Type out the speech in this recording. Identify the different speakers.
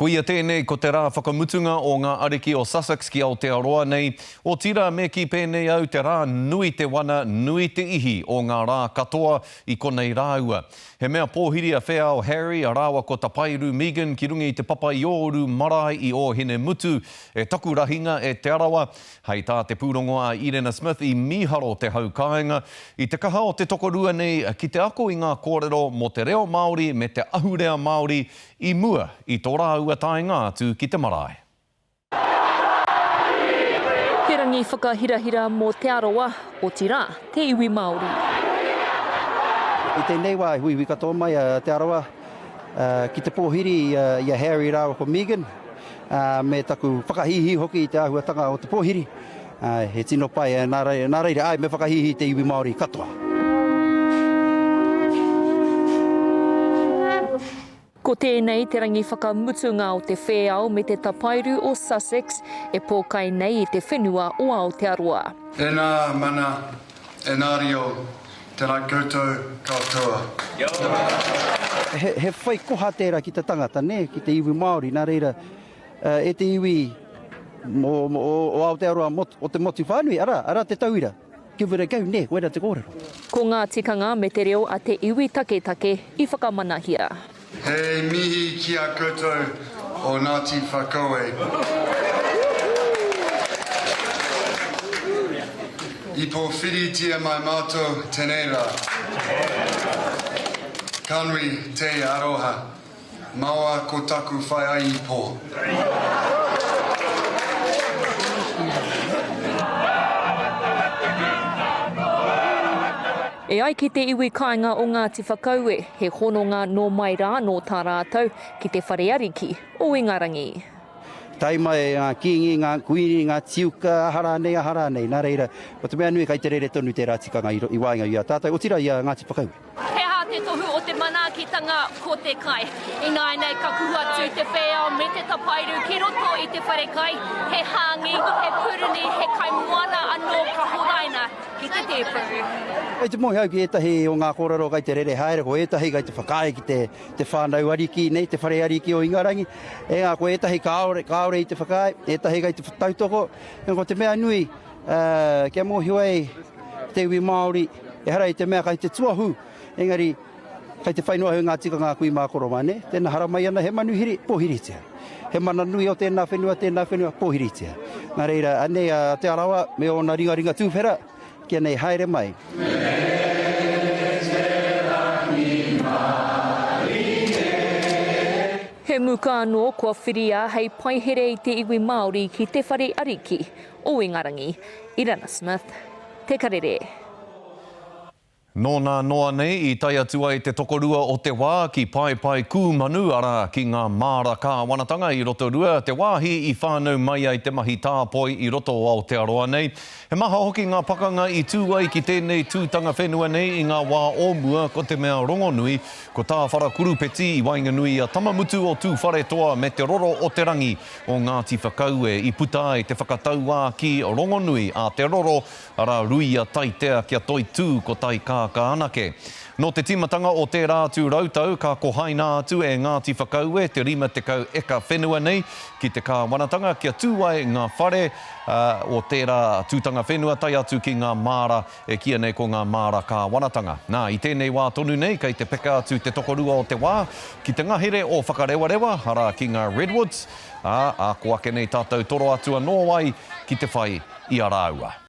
Speaker 1: Ko ia tēnei ko te rā whakamutunga o ngā ariki o Sussex ki Aotearoa nei. O tira me ki pēnei au te rā nui te wana, nui te ihi o ngā rā katoa i konei rāua. He mea pōhiri a whea o Harry, a rāwa ko tapairu Meghan ki rungi i te papa i oru marae i o hine mutu e taku rahinga e te arawa. Hei tā te pūrongo a Irena Smith i miharo te haukaenga. I te kaha o te tokorua nei ki te ako i ngā kōrero mo te reo Māori me te ahurea Māori i mua i tō rāua taenga atu ki te marae.
Speaker 2: He rangi whakahirahira mō te aroa o tira te iwi Māori.
Speaker 3: I tēnei wā hui katoa mai te aroa ki te pōhiri i a Harry rāua ko Meghan me taku whakahihi hoki i te ahuatanga o te pōhiri. He tino pai nā reira ai me whakahihi te iwi Māori katoa.
Speaker 2: Ko tēnei te rangi whakamutunga o te whēau me te tapairu o Sussex e pōkai nei i te whenua o Aotearoa.
Speaker 4: E nā mana, e nā rio, tēnā koutou katoa.
Speaker 3: He whai koha tērā ki te tangata, ne? Ki te iwi Māori, nā reira e te iwi o Aotearoa o te motu whānui, ara te tauira. Ki wera kau, ne, wera te kōrero.
Speaker 2: Ko ngā tikanga me te reo a te iwi take i whakamanahia.
Speaker 4: Hei mihi ki a koutou o Ngāti Whakaue. I pō whiritia mai mātou tēnei rā. Kanui te aroha, maua ko taku whai ai i pō.
Speaker 2: E ai ki te iwi kāinga o Ngāti Whakaue, he hononga no mai rā no tā rātou ki te whare ariki o Ingarangi.
Speaker 3: Tai mai ngā kiingi, ngā kuini, ngā tiuka, ahara nei, nā reira. O te mea nui kai te rere tonu te rātikanga i wāinga i a tātai. O tira i a Ngāti Whakaue.
Speaker 2: He hā te tohu o te manaakitanga ko te kai. I nai nei ka kuha tū te whēau me te tapairu ki roto i te whare kai. He hāngi, he puruni, he kai moana anō ka horaina ki te tēpuru.
Speaker 3: Kei te mohi au ki etahi o ngā kōrero kai te rere haere, ko etahi kai te whakae ki te whānau ariki, nei te whare ariki o Ingarangi. E ngā ko etahi kaore i te whakae, etahi kai te tautoko. E ko te mea nui, kia mohi ai te iwi Māori, e hara i te mea kai te tuahu. Engari, kai te whainua hu ngā tika ngā kui mākoro mane, tēnā hara mai ana he manuhiri, pōhiritia. He mana nui o tēnā whenua, pōhiritia. Nā reira, anei a te arawa, me o nā ringa tūwhera, kia nei haere mai.
Speaker 2: He muka anō kua whiria hei paihere i te iwi Māori ki te whare ariki o Ingarangi. Irena Smith, Te Karere.
Speaker 1: Nō nā noa nei i tai atu ai te tokorua o te wā ki pai kūmanu ara ki ngā māra kāwanatanga i roto rua. Te wāhi i whānau mai ai te mahi tāpoi i roto o Aotearoa nei. He maha hoki ngā pakanga i tū ai ki tēnei tūtanga whenua nei i ngā wā o mua ko te mea rongonui. Ko tā whara kurupeti i Wainganui a tamamutu o tū whare toa me te roro o te rangi o Ngāti Whakaue. I puta ai te whakatauā ki rongonui a te roro ara ruia taitea kia toi tū ko tai ka anake. No te timatanga o te rātu rautau, ka kohaina atu e Ngāti Whakaue, te rima te kau eka whenua nei, ki te kāwanatanga kia tūai ngā whare o tērā tūtanga whenua tai atu ki ngā māra e kia nei ko ngā māra kāwanatanga. Nā, i tēnei wā tonu nei, kei te peka atu te tokorua o te wā, ki te ngahere o whakarewarewa, hara ki ngā Redwoods, a ko ake nei tātou toro atu anō ai ki te whai i a rāua.